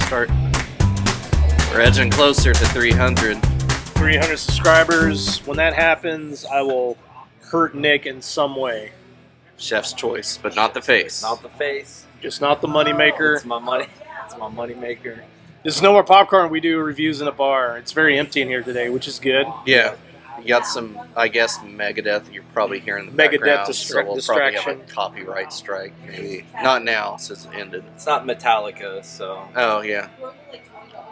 start. We're edging closer to 300. 300 subscribers. When that happens, I will hurt Nick in some way. Chef's choice, but not the face. Not the face. Just not the moneymaker. It's my money. It's my money maker. This is No More Popcorn. We do reviews in a bar. It's very empty in here today, which is good. Yeah. You got some, I guess, Megadeth. You're probably hearing the Megadeth background. So we'll distraction. probably have a copyright strike, maybe. Not now, since it ended. It's not Metallica, so. Oh, yeah.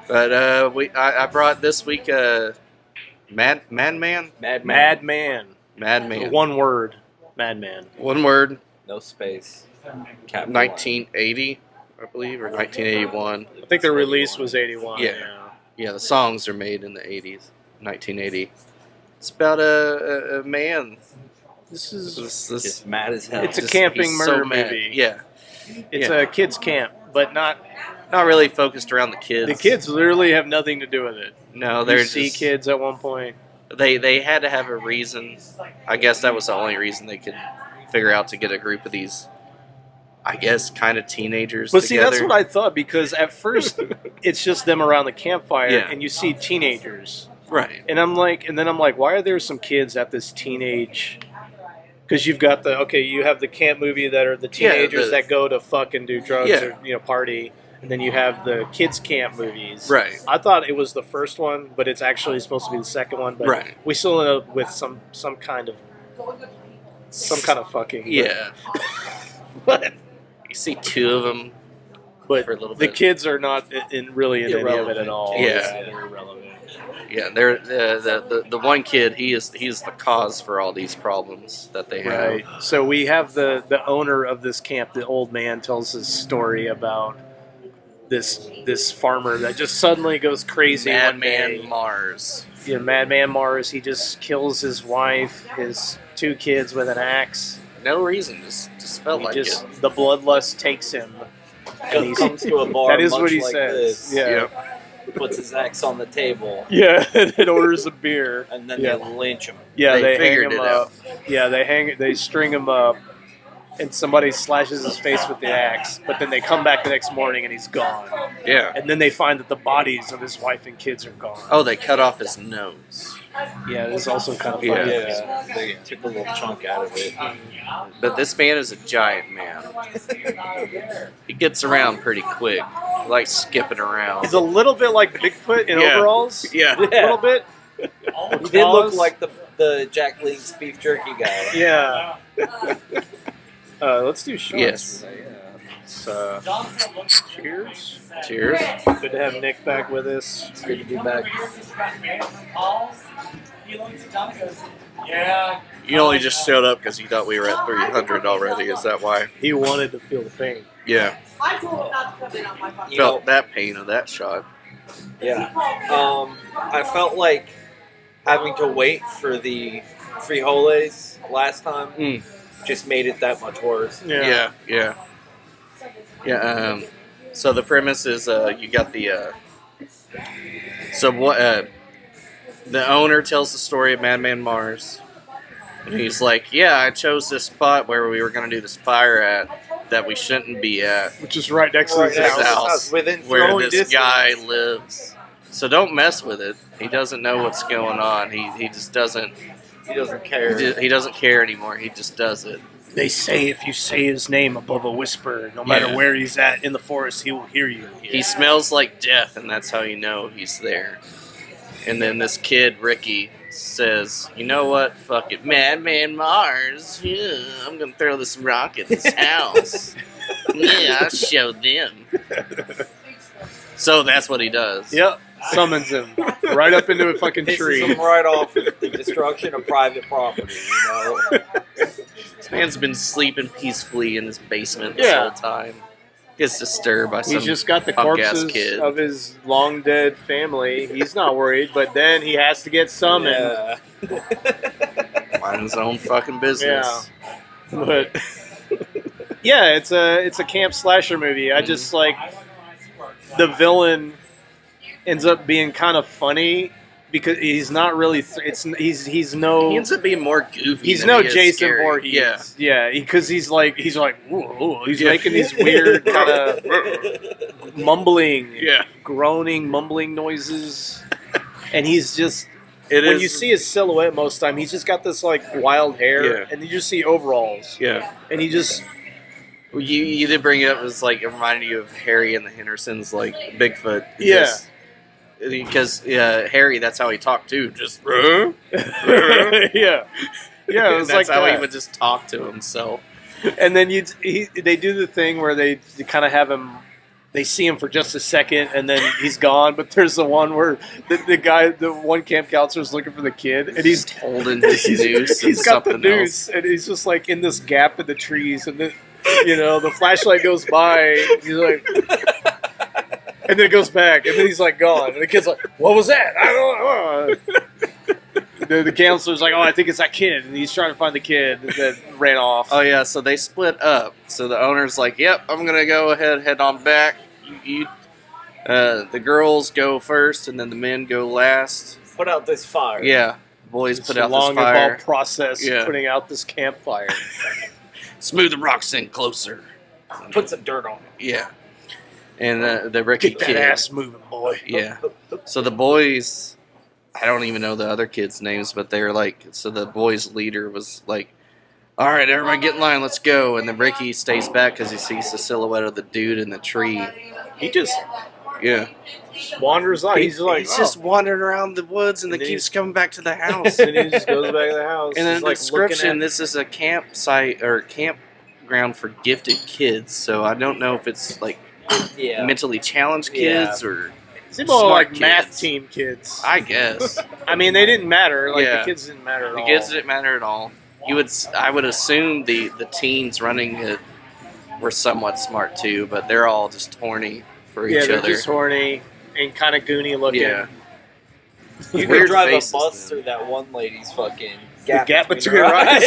But I brought this week Madman? Madman. Madman. One word. Madman. One word. No space. Capital 1980, I believe, or 1981. I think the release was 81. Yeah. Yeah, the songs are made in the 80s. 1980. It's about a man. This is Just mad as hell. It's a camping he's murder so mad. movie. Yeah. It's Yeah. a kids camp, but not. Not really focused around the kids. The kids literally have nothing to do with it. No, You they're see just, kids at one point. They had to have a reason. I guess that was the only reason they could figure out to get a group of these, I guess, kind of teenagers But see, together. that's what I thought, because at first it's just them around the campfire, Yeah. and you see teenagers, Right. and I'm like, why are there some kids at this teenage? Because you've got you have the camp movie that are the Yeah, teenagers that go to fucking do drugs Yeah. or party, and then you have the kids camp movies. Right. I thought it was the first one, but it's actually supposed to be the second one. But Right. we still end up with some kind of fucking. Yeah. But You see two of them but for a little the bit. kids are not really in any of it Irrelevant. at all. Yeah. They're irrelevant. Yeah, they're the one kid. He's the cause for all these problems that they have. Right. So we have the owner of this camp. The old man tells his story about this farmer that just suddenly goes crazy one day. Madman Mars. Yeah, Madman Mars. He just kills his wife, his two kids with an axe. No reason. Just felt like it. The bloodlust takes him. And He comes to a bar. that is much what he like says. This, Yeah. Yep. puts his axe on the table, Yeah. And orders a beer. and then Yeah. they lynch him. Yeah, They they hang figured him it up. Yeah, they string him up, and somebody slashes his face with the axe. But then they come back the next morning and he's gone. Yeah. And then they find that the bodies of his wife and kids are gone. Oh, they cut off his nose. Yeah, it's also kind of funny. Yeah, they took a little chunk out of it. But this man is a giant man. He gets around pretty quick. He likes skipping around. He's a little bit like Bigfoot in Yeah. overalls. Yeah. A little bit. He did look like the Jack Link's beef jerky guy. Yeah. Let's do shots. Yes. Cheers. Cheers. Good to have Nick back with us. It's good to be back. You only just showed up because you thought we were at 300 already. Is that why? He wanted to feel the pain. Yeah. I told him not to come in on my phone. You Felt know, that pain of that shot. yeah. I felt like having to wait for the frijoles last time Mm. just made it that much worse. Yeah. Yeah. Yeah. So the premise is you got the. So what? The owner tells the story of Madman Mars. And he's like, yeah, I chose this spot where we were going to do this fire at that we shouldn't be at. Which is right next to Right his next to house. his house, within Where throwing this distance. guy lives. So don't mess with it. He doesn't know what's going on. He just doesn't. He doesn't care. He doesn't care anymore. He just does it. They say if you say his name above a whisper, no matter Yeah. where he's at in the forest, he will hear you. He smells like death, and that's how you know he's there. And then this kid, Ricky, says, you know what? Fuck it. Madman Mars. Yeah, I'm going to throw this rock at this house. Yeah, I'll show them. So that's what he does. Yep. Summons him right up into a fucking Pisses tree. him right off with the destruction of private property, you know? This man's been sleeping peacefully in his basement this Yeah. whole time. Gets disturbed by some He's just got the punk-ass corpses kid. of his long dead family. He's not worried, but then he has to get summoned. Yeah. Mind his own fucking business. But yeah, it's a camp slasher movie. I just like the villain ends up being kind of funny because he's not really. He's no. He ends up being more goofy. He's than no he is Jason scary. Voorhees. Yeah, because he's like whoa, he's making these weird kind of mumbling, groaning, mumbling noises, and he's just. When you see his silhouette most time, he's just got this like wild hair, and you just see overalls. Yeah, and he just. You did bring it up as like it reminded you of Harry and the Hendersons, like Bigfoot. Yeah. Because Harry, that's how he talked too. Just yeah, yeah. It was that's like how that. he would just talk to himself. And then they do the thing where they kind of have him. They see him for just a second, and then he's gone. But there's the one where the one camp counselor is looking for the kid, and he's holding his noose. He's got the noose, and he's just like in this gap in the trees, and then the flashlight goes by. And he's like, and then it goes back, and then he's like gone, and the kid's like, "What was that? I don't know." The counselor's like, "Oh, I think it's that kid," and he's trying to find the kid that ran off. Oh yeah, so they split up. So the owner's like, "Yep, I'm gonna go ahead, head on back. The girls go first, and then the men go last. Put out this fire." Yeah, the boys It's put a out long this fire. involved process putting out this campfire. Smooth the rocks in closer. Put some dirt on it. Yeah, and the Ricky Get that kid. ass moving, boy. Yeah. So the boys, I don't even know the other kids' names, but they're like, so the boys' leader was like, "All right, everybody get in line, let's go." And then Ricky stays back because he sees the silhouette of the dude in the tree. He just wanders on. He's like, just wandering around the woods and then keeps coming back to the house. and he just goes back to the house. And then He's the like description, this is a campsite or campground for gifted kids. So I don't know if it's like mentally challenged kids or seemed more smart like kids. math team kids. I guess. I mean, they didn't matter. Like the kids didn't matter at all. The kids didn't matter at all. I would assume the teens running it were somewhat smart too, but they're all just horny for each they're other. just horny and kind of goony looking. Yeah. You Weird could drive a faces, bus though. through that one lady's fucking The gap between her your eyes.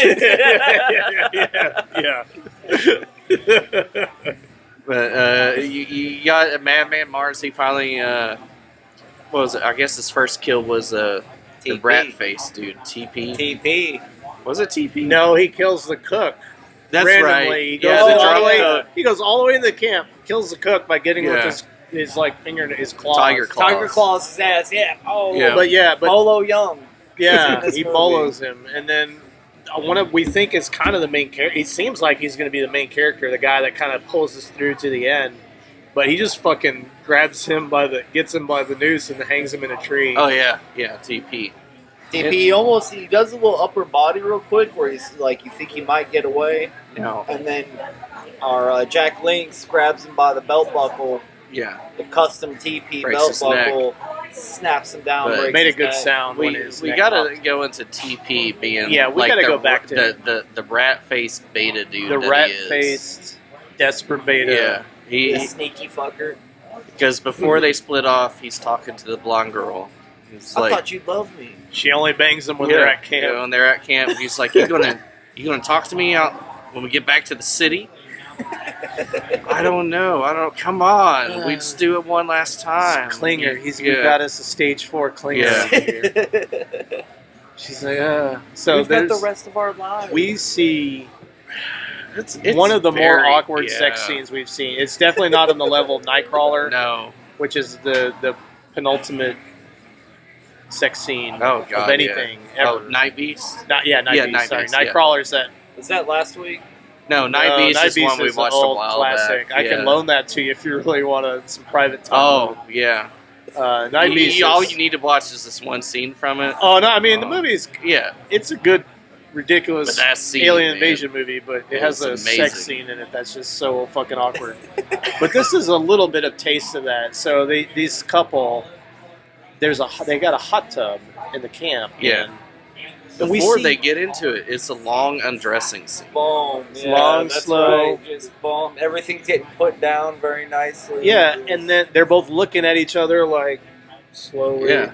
yeah. But you got Madman Mars. He finally what was it? I guess his first kill was the TP. rat face dude. TP. TP. Was it TP? No, he kills the cook. That's randomly. right. He goes, Yeah, the all the way, drunk cook. he goes all the way in the camp, kills the cook by getting Yeah. with his like finger, his claws. Tiger claws. Tiger claws his ass. Yeah. Oh. Yeah. But Bolo Young. yeah, This he movie. bolos him, and then we think is kind of the main character. He seems like he's going to be the main character, the guy that kind of pulls us through to the end. But he just fucking gets him by the noose and hangs him in a tree. Oh yeah, TP. TP he does a little upper body real quick where he's like, you think he might get away, No. and then our Jack Lynx grabs him by the belt buckle, Yeah. the custom TP Breaks belt his neck. buckle, snaps him down. But- breaks Made a his good neck. sound. when We his we neck gotta popped. go into TP being Yeah, we like gotta the, go back to the rat faced beta dude. the that he rat is. faced desperate beta. Yeah, The he sneaky fucker. because before they split off, he's talking to the blonde girl. He's I like, thought you'd love me. She only bangs them when they're at camp. You know, when they're at camp, he's like, you gonna talk to me out when we get back to the city? I don't know. Come on. We just do it one last time. Clinger. We've Yeah. got us a stage 4 clinger. Yeah. Here. She's like, So We've got the there's rest of our lives. we see It's one of the more very- awkward yeah. sex scenes we've seen. It's definitely not on the level of Nightcrawler, No. which is the penultimate sex scene Oh god. of anything Yeah. ever. Oh, Night Beast. Night Yeah, Beast. Night Sorry, Beast, yeah. Nightcrawler's that. Was that last week? No, Night Beast is one we is an watched a old while classic. back. I Yeah. can loan that to you if you really want some private time. Oh yeah. Night Beast. All is- you need to watch is this one scene from it. Oh no! I mean, the movie's Yeah. it's a good, ridiculous But that scene, alien man, invasion movie, but it it has was a amazing. sex scene in it that's just so fucking awkward. But this is a little bit of taste of that. So these couple, they got a hot tub in the camp. Yeah. And we Before see- they get into it, it's a long undressing scene. Boom. It's long, that's slow. right. Just boom. Everything's getting put down very nicely. Yeah, and then they're both looking at each other like slowly. Yeah.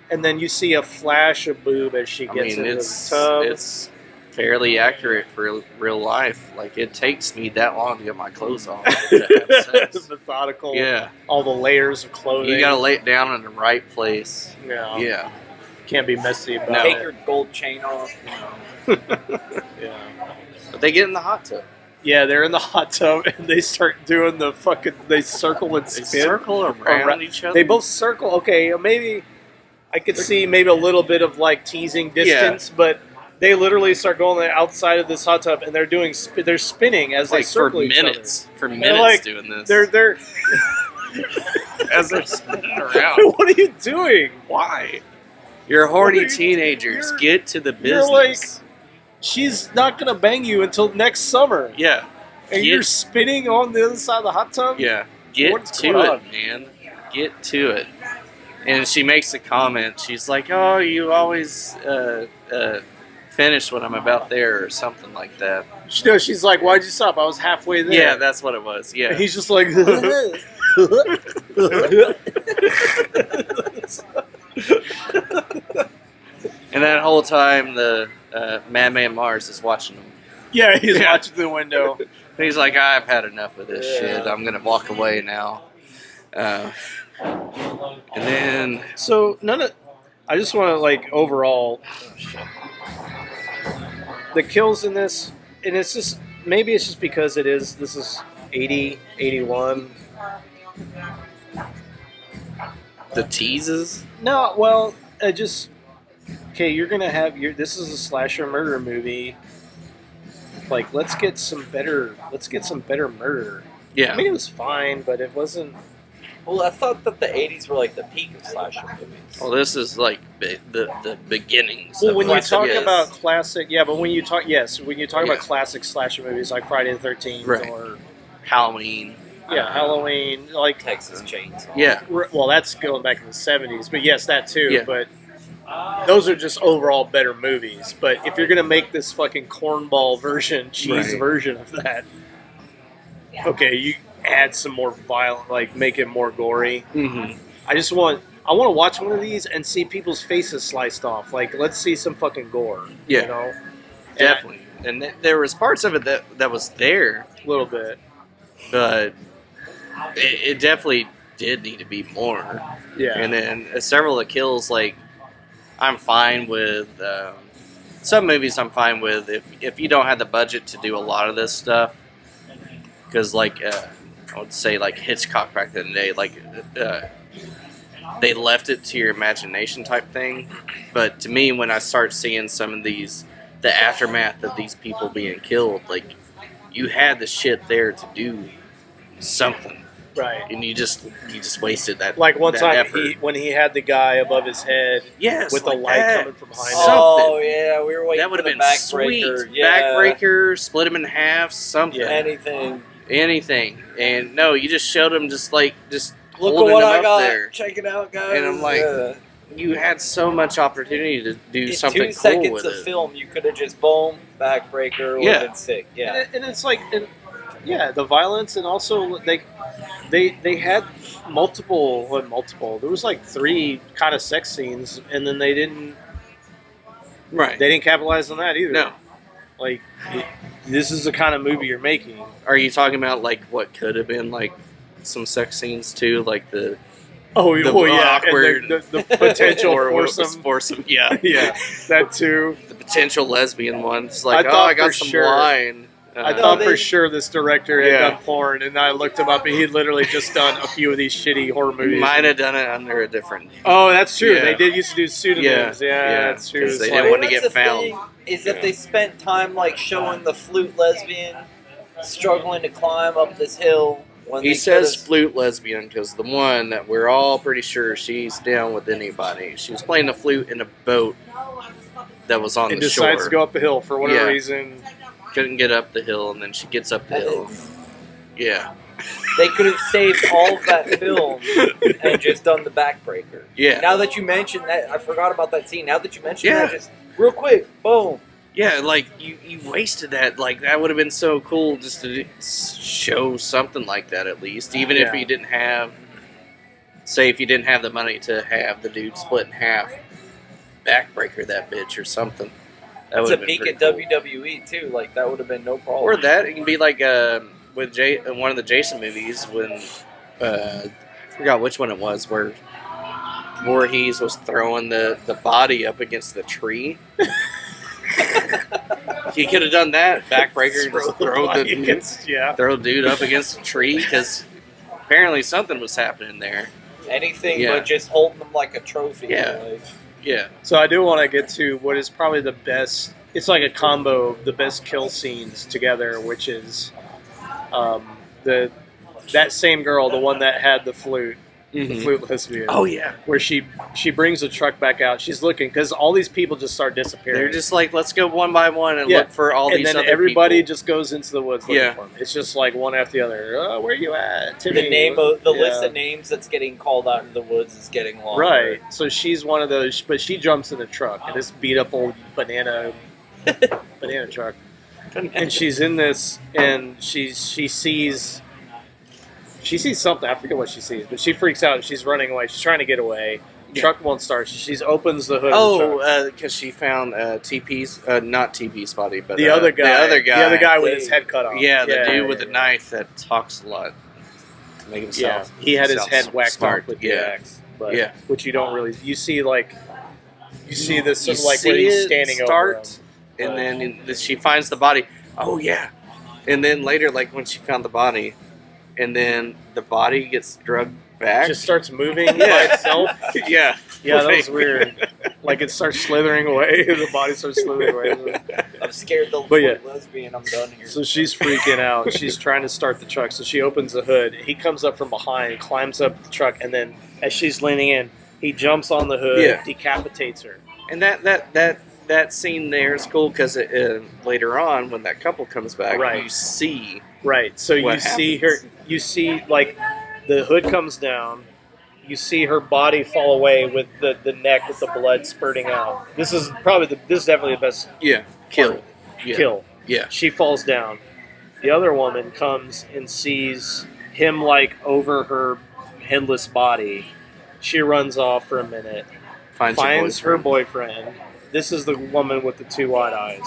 And then you see a flash of boob as she I gets mean, into it's the tub. it's fairly accurate for real life. Like it takes me that long to get my clothes off. To have sex. Methodical. Yeah, All the layers of clothing. you gotta lay it down in the right place. Yeah. Yeah, Can't be messy about No. Take it. your gold chain off. Yeah. But they get in the hot tub. Yeah, they're in the hot tub and they start doing the fucking. They circle and They spin. circle around each other. They both circle. Okay, maybe I could see maybe a little bit of like teasing distance, but they literally start going outside of this hot tub and they're doing. They're spinning as they like for circle each other. minutes. For minutes like- doing this. They're. as they're spinning around. What are you doing? Why? You're What horny are you- teenagers. you're- Get to the you're business. She's not gonna bang you until next summer, Yeah. and Get- you're spinning on the other side of the hot tub. Yeah. Get What's to going it, on? man. Get to it. And she makes a comment. She's like, "Oh, you always finish when I'm about there," or something like that. She's like, "Why'd you stop? I was halfway there." Yeah, that's what it was. Yeah. And he's just like, And that whole time, the Madman Mars is watching him. yeah, he's Yeah. watching the window. And he's like, "I've had enough of this Yeah. shit. I'm gonna walk away now." And then, So I just want to like overall, the kills in this, and it's just maybe it's just because this is 80, 81. the teases. No, well, okay. You're gonna have this is a slasher murder movie. Like, let's get some better murder. Yeah. I mean, it was fine, but it wasn't. Well, I thought that the 80s were like the peak of slasher movies. Well, this is like the beginnings. Well, of when you classic- talk yes. about classic, yeah, but when you talk Yeah. about classic slasher movies like Friday the 13th Right. or Halloween, Halloween, like Texas Chainsaw. yeah, well, that's going back in the 70s, but yes, that too. Yeah. But those are just overall better movies. But if you're gonna make this fucking cornball version, cheese Right. version of that, okay, you add some more violent, like make it more gory. mm-hmm. I want to watch one of these and see people's faces sliced off. Like, let's see some fucking gore. Yeah. You know? Definitely. And there was parts of it that was there, A little bit. but it definitely did need to be more. Yeah. And then several of the kills, like, I'm fine with. Some movies I'm fine with if you don't have the budget to do a lot of this stuff. Because, like, I would say, like, Hitchcock back in the day, like, they left it to your imagination type thing. But to me, when I start seeing some of these, the aftermath of these people being killed, like, you had the shit there to do something. Right. And you just wasted that. Like one that time effort. when he had the guy above his head Yes, with like the light that. coming from behind him. Something. Oh yeah, we were waiting That would for have the been sweet. backbreaker. Yeah. Backbreaker, split him in half, something, Anything. anything. And no, you just showed him just Look at holding what him I up got. there. Check it out, guys. And I'm like, Yeah. You had so much opportunity to do In something 2 cool seconds with of it. film, you could have just boom, backbreaker, would Yeah. have been sick. Yeah. And it's like, the violence, and also they had multiple. There was like 3 kind of sex scenes, and then they didn't Right. capitalize on that either. No. Like, this is the kind of movie you're making. Are you talking about like what could have been like some sex scenes too, like the Oh, The well, yeah, awkward- and the potential or foursome. yeah, Yeah, that too. the potential lesbian ones. Like, I oh, thought I got for some sure- wine. I No, thought they- for sure this director had Yeah. done porn, and I looked him up, and he'd literally just done a few of these shitty horror movies. Might have done it under a different. Oh, that's true. Yeah. They did used to do pseudonyms. Yeah, Yeah, yeah, that's true. 'cause It's they like- didn't want to Well, get that's the found. thing, is that Yeah. they spent time like showing the flute lesbian struggling to climb up this hill. When He they says could've- flute lesbian because the one that we're all pretty sure she's down with anybody. She was playing the flute in a boat that was on and the decides shore. to go up a hill for whatever Yeah. reason. Couldn't get up the hill, and then she gets up the and hill. it's- Yeah, They could have saved all of that film and just done the backbreaker. yeah, Now that you mentioned that, I forgot about that scene. Now that you mentioned Yeah. that, just real quick, boom. yeah. Like you wasted that. Like that would have been so cool just to show something like that at least, even if Yeah. you didn't have. Say if you didn't have the money to have the dude split in half, backbreaker that bitch or something. That That's would a have been peak pretty at cool. WWE too. Like that would have been no problem. Or that it can be like with one of the Jason movies when I forgot which one it was where Voorhees was throwing the body up against the tree. He could have done that. Backbreaker, just throw the against, throw dude up against a tree because apparently something was happening there. Anything Yeah. but just holding them like a trophy. Yeah. Like, Yeah. So I do want to get to what is probably the best. It's like a combo of the best kill scenes together, which is the that same girl, the one that had the flute, the Mhm. flute lesbian. Oh yeah. Where she brings the truck back out. She's looking because all these people just start disappearing. They're just like, let's go one by one and Yeah. look for all and these then other everybody people. just goes into the woods looking Yeah. for them. It's just like one after the other. Oh, where you at, Timmy? the name of the list Yeah. of names that's getting called out in the woods is getting longer. Right. So she's one of those, but she jumps in the truck and this beat up old banana truck, and she's in this, and she sees something. I forget what she sees, but she freaks out and she's running away. She's trying to get away. Yeah. Truck won't start. She opens the hood. of the truck. Oh, because she found TP's, not TP's body, but The other guy. the other guy, with his head cut off. Yeah, the dude with yeah. the knife that talks a lot to make Yeah, himself. he had his himself head whacked smart. off with Yeah. the axe. But, Yeah. which you don't really. You see this sort You of like see where he's it standing start, over him. and then she finds the body. Oh yeah, and then later, like when she found the body, and then the body gets drugged back. It just starts moving by Yeah. itself. yeah, Yeah, that was weird. Like it starts slithering away. The body starts slithering away. I'm scared the But yeah. lesbian. I'm done here. So she's freaking out. She's trying to start the truck. So she opens the hood. He comes up from behind, climbs up the truck, and then as she's leaning in, he jumps on the hood, Yeah. decapitates her. and that scene there is cool because later on when that couple comes back, Right. you see Right. So What you see her. happens? You see like the hood comes down. You see her body fall away with the neck with the blood spurting out. This is definitely the best kill, yeah. kill. Yeah, She falls down. The other woman comes and sees him like over her headless body. She runs off for a minute, finds her boyfriend. This is the woman with the two wide eyes.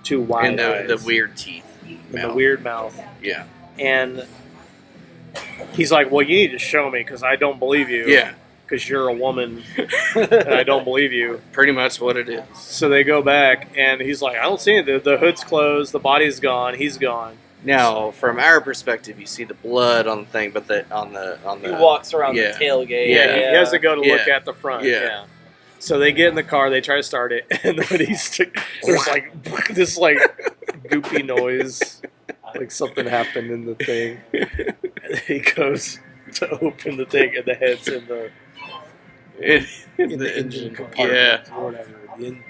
Two wide and eyes. the weird teeth, And the weird mouth. yeah, And he's like, well, you need to show me because I don't believe you. yeah, Because you're a woman and I don't believe you. pretty much what it is. So they go back and he's like, I don't see it. The hood's closed. The body's gone. He's gone. Now, from our perspective, you see the blood on the thing, but on the He walks around Yeah. the tailgate. Yeah. He has to go to look Yeah. at the front. Yeah. So they get in the car. They try to start it, and then there's like this like goopy noise, like something happened in the thing. And he goes to open the thing, and the head's in the engine compartment. Yeah. Or whatever.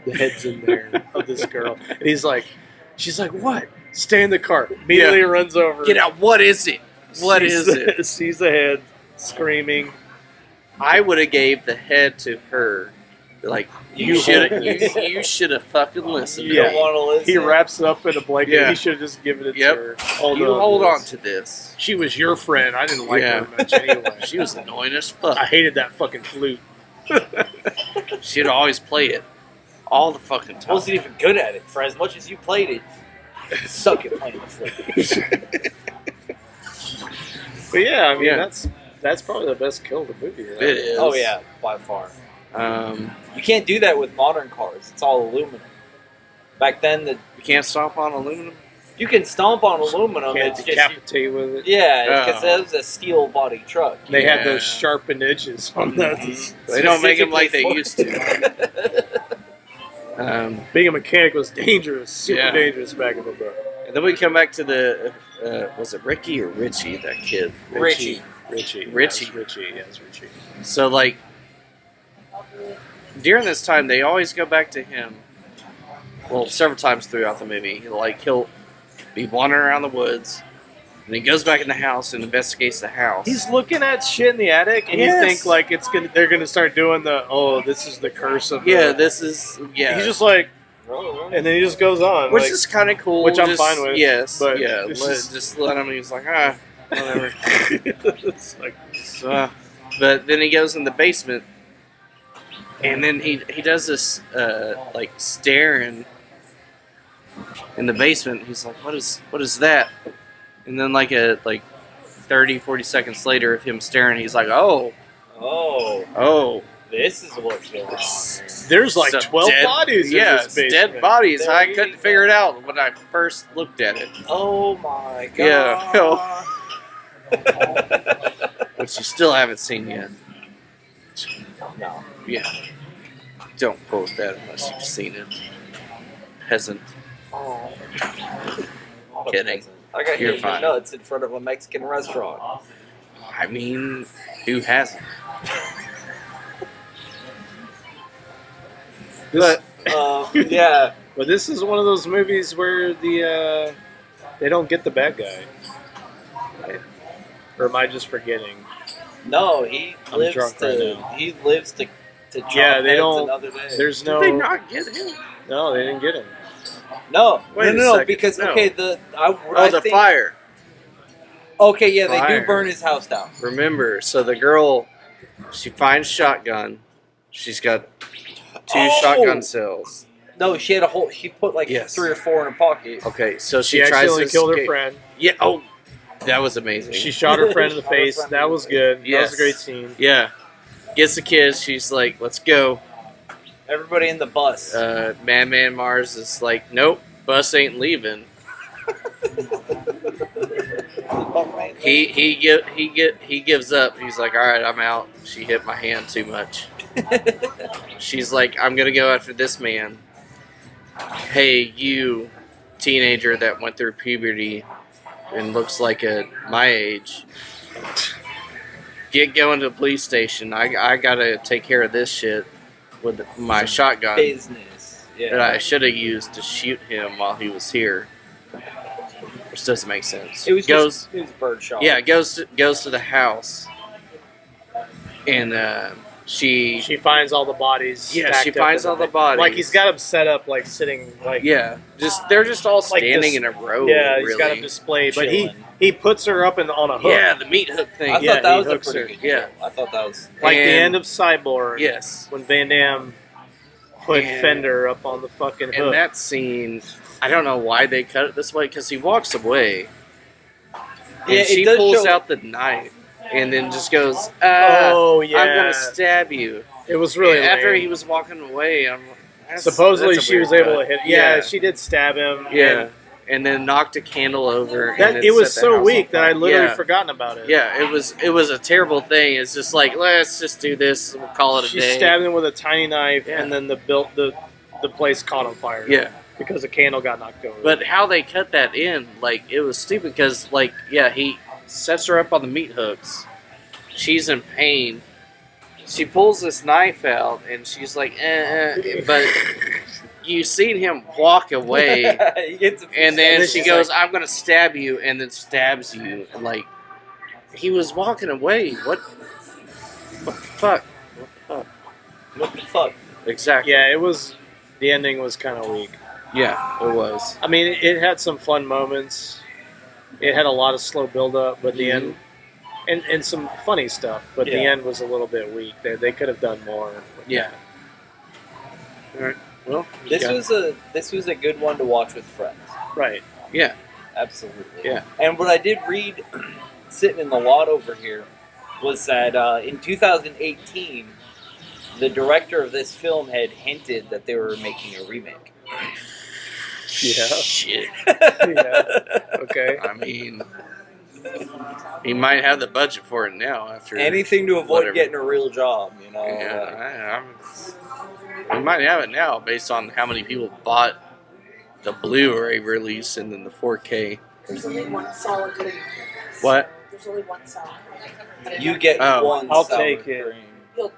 The head's in there of this girl, and she's like, "What? Stay in the car." Immediately runs over. Get out! What is it? What is it? Sees the head, screaming. I would have gave the head to her. Like you should have fucking listened. You to don't me. want to listen. He wraps it up in a blanket. Yeah. He should have just given it Yep. to her. You hold on to this. She was your friend. I didn't like Yeah. her much anyway. She was annoying as fuck. I hated that fucking flute. She'd always play it all the fucking I time. wasn't even good at it. For as much as you played it, you suck at playing the flute. But yeah, I mean Yeah. that's probably the best kill of the movie. Right? It is. Oh yeah, by far. You You can't do that with modern cars. It's all aluminum. Back then, can't stomp on aluminum. you can stomp on aluminum. Can't It's just decapitate with it. yeah, because Oh. it was a steel body truck. They had Yeah. those sharpened edges on that. They don't make them like they Specifically used to. Being a mechanic was dangerous, super Yeah. dangerous back in the day. And then we come back to the was it Ricky or Richie, that kid? Richie. Richie. Richie. Yeah, Richie. Yeah, it's Richie. So like during this time, they always go back to him. Well, several times throughout the movie, he'll be wandering around the woods, and he goes back in the house and investigates the house. He's looking at shit in the attic, and Yes. you think like they're gonna start doing this is the curse of yeah, the, this is He's just like, and then he just goes on, which like, is kind of cool, which I'm just- fine with, Yes, but yeah, it's just let him. He's like whatever. it's like But then he goes in the basement, and then he does this like staring in the basement. He's like, what is that? And then like 30, 40 seconds later of him staring, he's like, oh, Oh, this is what's going on. There's like some 12 dead- bodies Yeah, in this it's basement. dead bodies. There I you couldn't go. figure it out when I first looked at it. Oh my god. Yeah. Which you still haven't seen yet. No. Yeah. Don't quote that unless you've seen it. Peasant. Oh. Kidding. I got You're hit in fine. the nuts in front of a Mexican restaurant. I mean, who hasn't? But Yeah. But this is one of those movies where they don't get the bad guy. Or am I just forgetting? No, he I'm lives drunk to. right now. He lives to. Chop Yeah, they heads don't- Another day. There's did no. they not get him? No, they didn't get him. No, Wait a no, second. because No. okay, Oh, the think, fire. Okay, yeah, they Fire. do burn his house down. Remember, so the girl, she finds shotgun. She's got two shotgun cells. No, she had a whole. She put like Yes. 3 or 4 in her pocket. Okay, so She she tries to accidentally killed her escape. friend. Yeah. Oh, that was amazing. She shot her friend in the Shot her face. friend That in the was face. good. That was Yes. a great scene. Yeah. Gets the kids. She's like, "Let's go." Everybody in the bus. Madman Mars is like, "Nope, bus ain't leaving." He gives up. He's like, "All right, I'm out." She hit my hand too much. She's like, "I'm gonna go after this man." Hey, you teenager that went through puberty and looks like my age. Get going to the police station. I gotta take care of this shit with my shotgun Business. Yeah. that I should have used to shoot him while he was here. Which doesn't make sense. It was goes, it was bird shot. yeah, goes to the house, and she finds all the bodies. Yeah, stacked she up finds in all the the- bodies. Like he's got them set up, like sitting, like yeah, they're just all Like standing this- in a row. yeah, he's really. got them displayed. But Chilling. he puts her up on a hook. Yeah, the meat hook thing. I Yeah, thought that he was a hooks pretty her. good Yeah. kill. I thought that was. Like the And- end of Cyborg. Yes, When Van Damme put And- Fender up on the fucking and hook. that scene, I don't know why they cut it this way because he walks away, and Yeah, it she does pulls show- out the knife and then just goes, oh yeah, I'm gonna stab you." it was really after lame. he was walking away, Supposedly that's a she was weird able cut. to hit. Yeah, she did stab him. Yeah, and then knocked a candle over. and and that then it was set the so house weak on that I fire. literally Yeah. forgotten about it. Yeah, it was a terrible thing. It's just like, let's just do this. We'll call it a She day. stabbed him with a tiny knife, Yeah. and then the place caught on fire. Yeah, because the candle got knocked over. but how they cut that in, like, it was stupid because, like, yeah, he sets her up on the meat hooks. She's in pain. She pulls this knife out, and she's like, but you seen him walk away, He gets a few and then seconds. she she's goes, like- I'm gonna stab you, and then stabs you. And, like, he was walking away. What the fuck? What the fuck? Exactly. yeah, it was. The ending was kind of weak. Yeah, it was. I mean, it had some fun moments. It had a lot of slow build up, but the Mhm. end, and some funny stuff. But the Yeah. end was a little bit weak. They could have done more. Yeah. All right. Well, This yeah. was a good one to watch with friends. Right. Yeah. Absolutely. Yeah. And what I did read, sitting in the lot over here, was that in 2018, the director of this film had hinted that they were making a remake. Yeah. Shit. Yeah. Okay. I mean, he might have the budget for it now after Anything to avoid Whatever. getting a real job, you know. Yeah, we might have it now based on how many people bought the Blu-ray release and then the 4K. There's only one sour cream. What? There's only one sour cream. You get Oh. one. I'll sour take it. cream.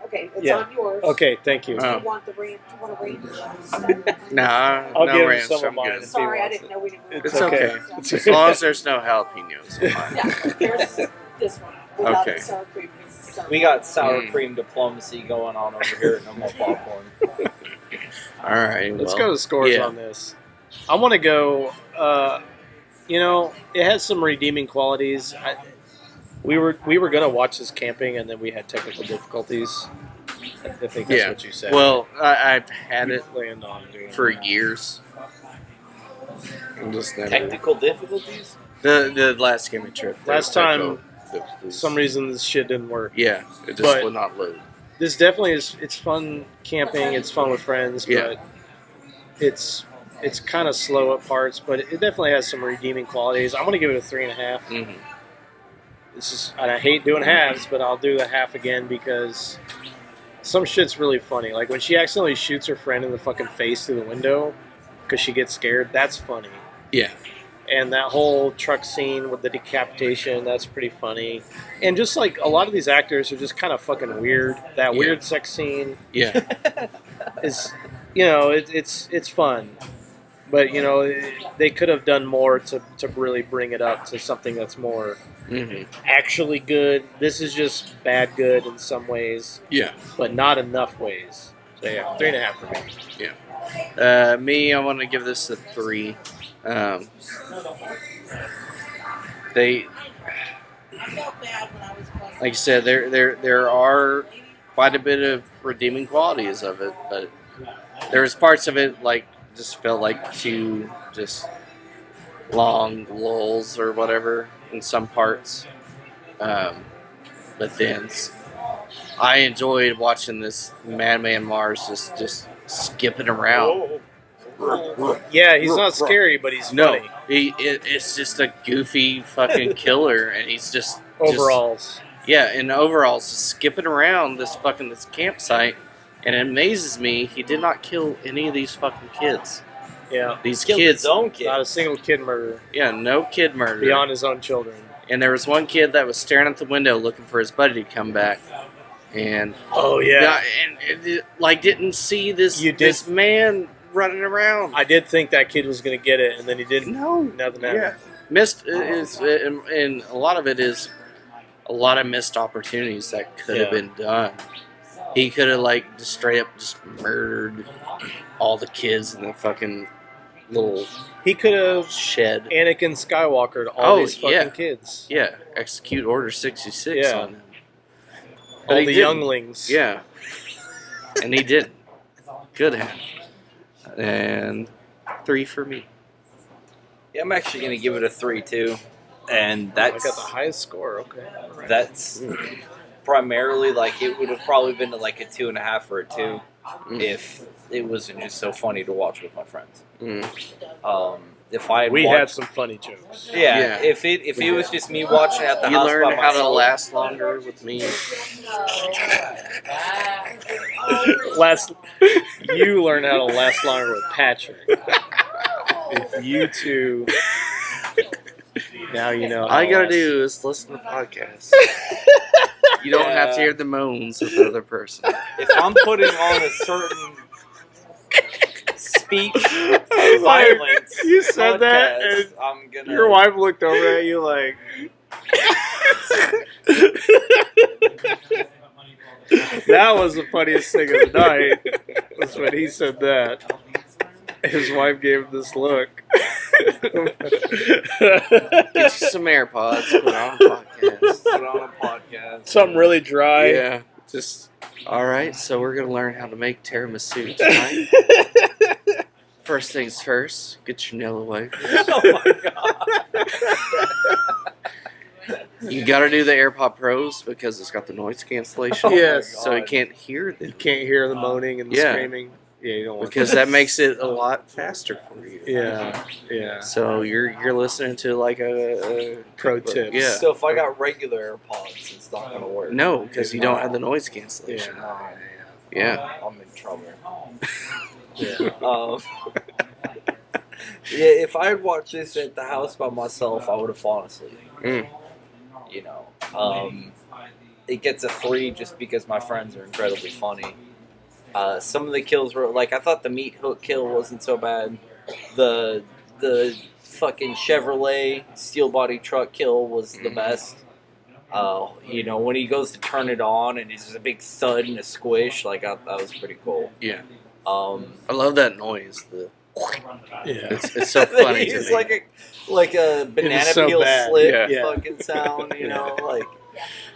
Okay, it's Yeah. on yours. Okay. Thank you. Oh. Do you want the ranch? Do you want a ranch? Nah, I'll no give him ranch. some of I'm mine. good. Sorry, I wants didn't it. know we didn't. It's It's okay. okay. As long as there's no jalapenos. I'm fine. Yeah, there's this one. Without Okay. the sour cream. It's sour We got sour Mm. cream diplomacy going on over here at No More Popcorn. All right. Let's well, go to scores yeah. on this. I want to go. You know, it has some redeeming qualities. We were gonna watch this camping, and then we had technical difficulties. I think that's Yeah. what you said. Well, I've had We it planned on doing for that. years. And just never. Technical difficulties? The last camping trip. Last there was time, For some reason, this shit didn't work. Yeah, it just But- would not load. This definitely is. It's fun camping. It's fun with friends. Yeah. But it's kind of slow at parts. But it definitely has some redeeming qualities. I'm gonna give it a 3.5. Mm-hmm. This is, and I hate doing halves, but I'll do the half again because some shit's really funny. Like when she accidentally shoots her friend in the fucking face through the window because she gets scared. That's funny. Yeah. And that whole truck scene with the decapitation, that's pretty funny. And just like a lot of these actors are just kind of fucking weird. That Yeah. weird sex scene Yeah. is, it's fun. But, they could have done more to really bring it up to something that's more Mm-hmm. actually good. This is just bad good in some ways, Yeah. but not enough ways. So yeah, 3.5 for me. Me, I want to give this a 3. They, like you said, there are quite a bit of redeeming qualities of it, but there's parts of it like just felt like too just long lulls or whatever in some parts. But then I enjoyed watching this Madman Mars just skipping around. Yeah, he's not scary, but he's No, funny. it's just a goofy fucking killer, and he's just Overalls. in overalls, just skipping around this campsite, and it amazes me he did not kill any of these fucking kids. Yeah, These Killed kids, his own kid. not a single kid murder no kid murder. beyond his own children. And there was one kid that was staring out the window looking for his buddy to come back, and Oh yeah, didn't see this You did- this man running around. I did think that kid was gonna get it, and then he didn't. No, Nothing happened. yeah, missed is, and a lot of it is a lot of missed opportunities that could have Yeah. been done. He could have just straight up just murdered all the kids in the fucking little He could have shed. Anakin Skywalkered all Oh, these fucking yeah. kids. Yeah, execute Order 66 Yeah. on him. But All he the didn't. younglings. Yeah, and he didn't. Good have. And 3 for me. Yeah, I'm actually going to give it a 3 too, and I that's got the highest score. Okay. All right. that's primarily like it would have probably been like a 2.5 or a 2 if it wasn't just so funny to watch with my friends. Mm. If I had We had watched, some funny jokes. yeah, if it was just me watching at the You house by learn how to myself, last longer with me. You learn how to last longer with Patrick. If you two, now you know. All how you gotta last- do is listen to podcasts. You don't have to hear the moans of the other person. if I'm putting on a certain speech Like, violence, you said that, podcast, and I'm gonna. your wife looked over at you like. That was the funniest thing of the night. Was when he said that. His wife gave him this look. Get you some AirPods, put on a podcast. Put on a podcast. Something really dry. Yeah, just all right. So we're gonna learn how to make tiramisu tonight. First things first, get your Nilla wafers. Oh my god. You gotta do the AirPod Pros because it's got the noise cancellation. Yes. So you can't hear them. You can't hear the moaning and the Yeah. screaming. Yeah, you don't want Because that makes it a lot faster for you. Yeah, yeah. So you're listening to like a Pro tips. Yeah. So if I got regular AirPods, it's not gonna work. No, because you don't have the noise cancellation. Yeah. Yeah. I'm in trouble. Yeah. Yeah, if I had watched this at the house by myself, I would have fallen asleep. Mm. You know, it gets a 3 just because my friends are incredibly funny. Some of the kills were like I thought the meat hook kill wasn't so bad. The fucking Chevrolet steel body truck kill was the best. You know, when he goes to turn it on and it's just a big thud and a squish, like that was pretty cool. Yeah. Um, I love that noise. Yeah. It's so funny to it's me. like a banana so peel bad. slip Yeah. fucking sound, you know, like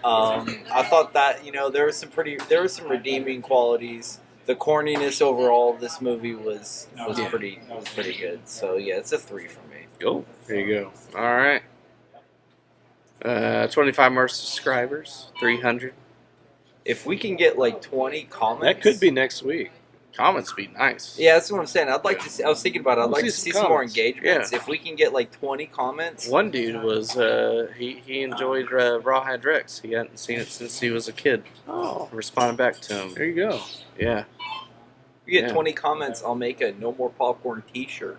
I thought that, you know, there were some redeeming qualities. The corniness overall of this movie was pretty good. So yeah, it's a 3 for me. Go. There you go. All right. 25 more subscribers. 300 If we can get like 20 comments, That could be next week. comments. Be nice. Yeah, that's what I'm saying. I'd like to see. I was thinking about it. I'd We'll like see to see some some more comments. engagements. Yeah. If we can get like 20 comments, One dude was he enjoyed Rawhide Rex. He hadn't seen it since he was a kid. Oh, Responded back to him. there you go. Yeah. we get Yeah. 20 comments, I'll make a No More Popcorn T-shirt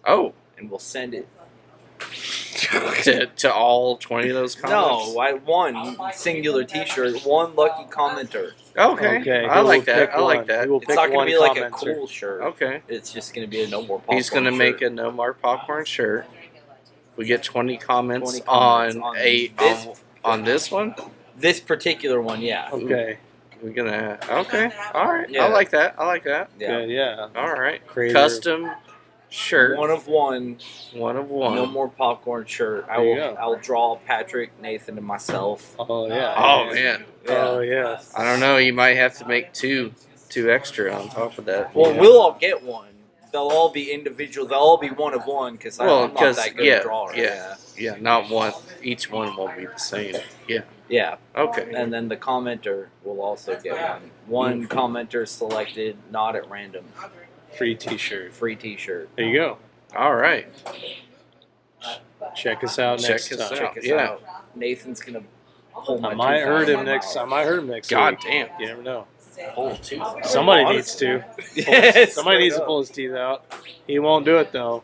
Oh, and we'll send it. to all 20 of those comments. No, one singular T-shirt, one lucky commenter. Okay. I he like will that. pick I like one. that. He will It's pick not gonna one be like a commenter. cool shirt. Okay. It's just gonna be a No More Popcorn. He's gonna shirt. make a No More Popcorn shirt. We get 20 comments, 20 comments on on this on this one. this particular one. Yeah, Okay. We're gonna okay. All right. Yeah. I like that. I like that. yeah. Good. Yeah. All right. Creator. Custom shirt. One of one. One of one. No More Popcorn shirt. There you go. I'll draw Patrick, Nathan, and myself. Oh yeah. Oh man. Oh yeah. I don't know. You might have to make two extra on top of that. Well, Yeah. we'll all get one. They'll all be individual. They'll all be one of one because Well, I'm not 'cause, that good yeah, a drawer. yeah. Yeah, not one. Each one won't be the same. Yeah. Yeah. Okay. And then the commenter will also get one. One commenter selected, not at random. Free T-shirt. Free T-shirt. There you go. All right. Check us out Check next us time. out. Check us Yeah. out. Nathan's gonna pull my I might tooth hurt out him of my next. I mouth. might hurt him next God week. damn. You never know. Whole tooth. Somebody Honestly. needs to. Yes, Somebody needs to straight pull his teeth out. He won't do it though.